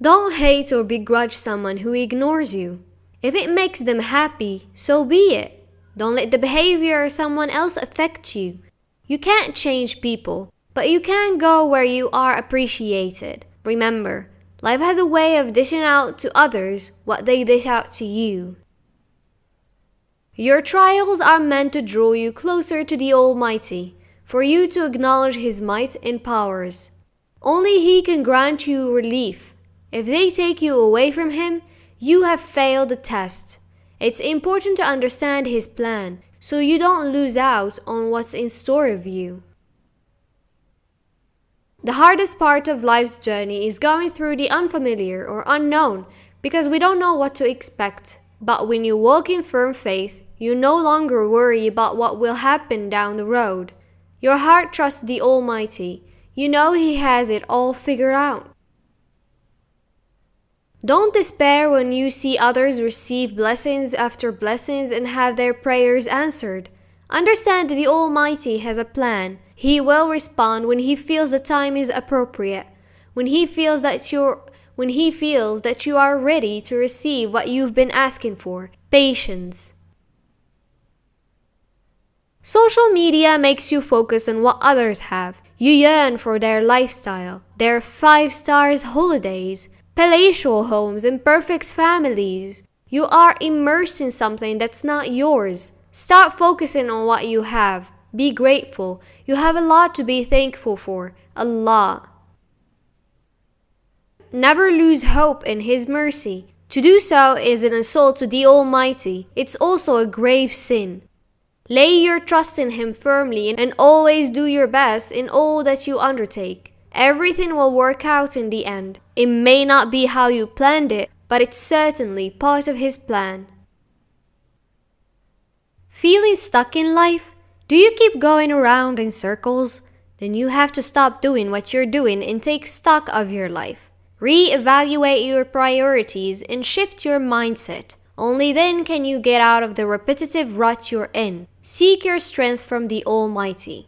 Don't hate or begrudge someone who ignores you. If it makes them happy, so be it. Don't let the behavior of someone else affect you. You can't change people, but you can go where you are appreciated. Remember, life has a way of dishing out to others what they dish out to you. Your trials are meant to draw you closer to the Almighty, for you to acknowledge His might and powers. Only He can grant you relief. If they take you away from Him, you have failed the test. It's important to understand His plan, so you don't lose out on what's in store of you. The hardest part of life's journey is going through the unfamiliar or unknown, because we don't know what to expect. But when you walk in firm faith, you no longer worry about what will happen down the road. Your heart trusts the Almighty. You know He has it all figured out. Don't despair when you see others receive blessings after blessings and have their prayers answered. Understand that the Almighty has a plan. He will respond when He feels the time is appropriate, when He feels that you are ready to receive what you've been asking for. Patience. Social media makes you focus on what others have. You yearn for their lifestyle, their 5-star holidays, palatial homes and perfect families. You are immersed in something that's not yours. Stop focusing on what you have. Be grateful. You have a lot to be thankful for. Allah. Never lose hope in His mercy. To do so is an insult to the Almighty. It's also a grave sin. Lay your trust in Him firmly and always do your best in all that you undertake. Everything will work out in the end. It may not be how you planned it, but it's certainly part of His plan. Feeling stuck in life? Do you keep going around in circles? Then you have to stop doing what you're doing and take stock of your life. Re-evaluate your priorities and shift your mindset. Only then can you get out of the repetitive rut you're in. Seek your strength from the Almighty.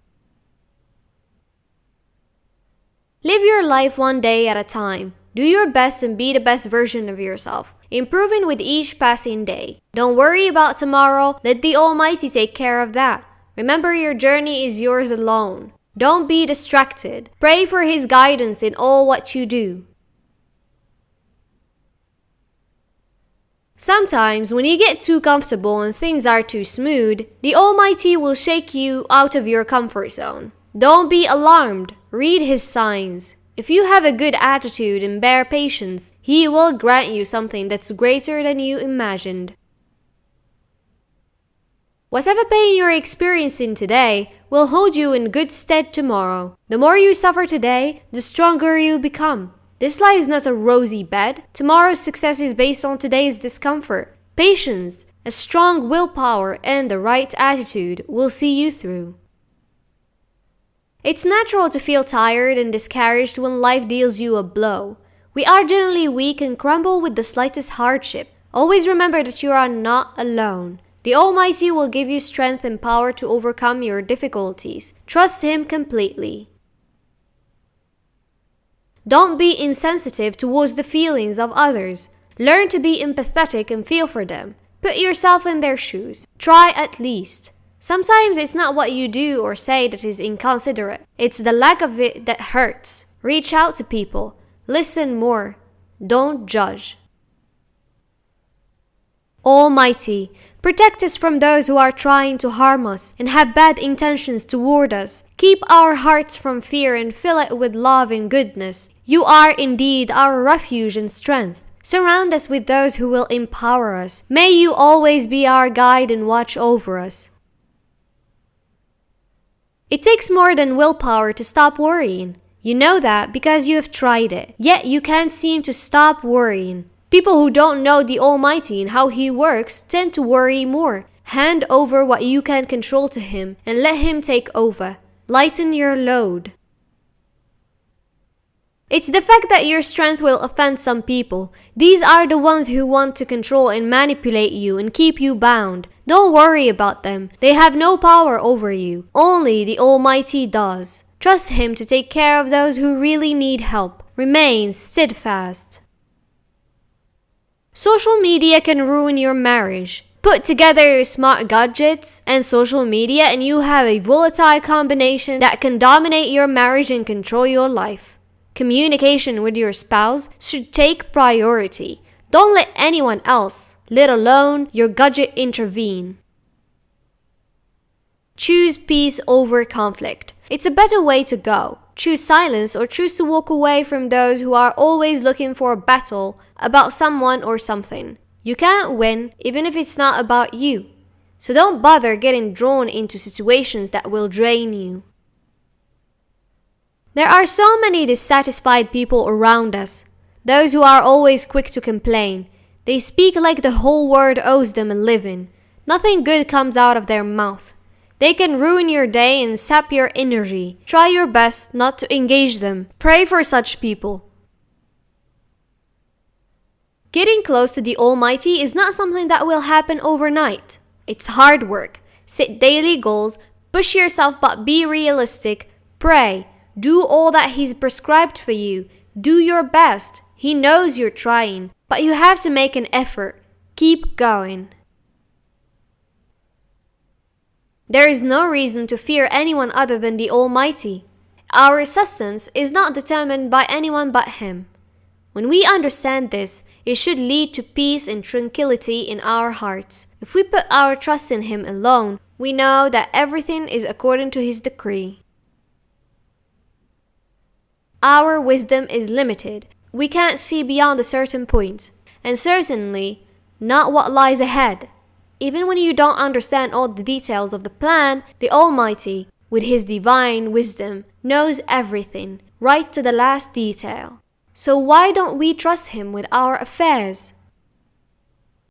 Live your life one day at a time. Do your best and be the best version of yourself, improving with each passing day. Don't worry about tomorrow. Let the Almighty take care of that. Remember, your journey is yours alone. Don't be distracted. Pray for His guidance in all what you do. Sometimes when you get too comfortable and things are too smooth, the Almighty will shake you out of your comfort zone. Don't be alarmed. Read His signs. If you have a good attitude and bear patience, He will grant you something that's greater than you imagined. Whatever pain you're experiencing today will hold you in good stead tomorrow. The more you suffer today, the stronger you become. This life is not a rosy bed. Tomorrow's success is based on today's discomfort. Patience, a strong willpower, and the right attitude will see you through. It's natural to feel tired and discouraged when life deals you a blow. We are generally weak and crumble with the slightest hardship. Always remember that you are not alone. The Almighty will give you strength and power to overcome your difficulties. Trust Him completely. Don't be insensitive towards the feelings of others. Learn to be empathetic and feel for them. Put yourself in their shoes. Try at least. Sometimes it's not what you do or say that is inconsiderate. It's the lack of it that hurts. Reach out to people. Listen more. Don't judge. Almighty, protect us from those who are trying to harm us and have bad intentions toward us. Keep our hearts from fear and fill it with love and goodness. You are indeed our refuge and strength. Surround us with those who will empower us. May you always be our guide and watch over us. It takes more than willpower to stop worrying. You know that because you have tried it. Yet you can't seem to stop worrying. People who don't know the Almighty and how He works tend to worry more. Hand over what you can control to Him and let Him take over. Lighten your load. It's the fact that your strength will offend some people. These are the ones who want to control and manipulate you and keep you bound. Don't worry about them. They have no power over you. Only the Almighty does. Trust Him to take care of those who really need help. Remain steadfast. Social media can ruin your marriage. Put together your smart gadgets and social media and you have a volatile combination that can dominate your marriage and control your life. Communication with your spouse should take priority. Don't let anyone else, let alone your gadget, intervene. Choose peace over conflict. It's a better way to go. Choose silence or choose to walk away from those who are always looking for a battle about someone or something. You can't win even if it's not about you. So don't bother getting drawn into situations that will drain you. There are so many dissatisfied people around us. Those who are always quick to complain. They speak like the whole world owes them a living. Nothing good comes out of their mouth. They can ruin your day and sap your energy. Try your best not to engage them. Pray for such people. Getting close to the Almighty is not something that will happen overnight. It's hard work. Set daily goals, push yourself but be realistic. Pray. Do all that He's prescribed for you. Do your best. He knows you're trying, but you have to make an effort. Keep going. There is no reason to fear anyone other than the Almighty. Our sustenance is not determined by anyone but Him. When we understand this, it should lead to peace and tranquility in our hearts. If we put our trust in Him alone, we know that everything is according to His decree. Our wisdom is limited. We can't see beyond a certain point, and certainly not what lies ahead. Even when you don't understand all the details of the plan, the Almighty, with His divine wisdom, knows everything, right to the last detail. So why don't we trust Him with our affairs?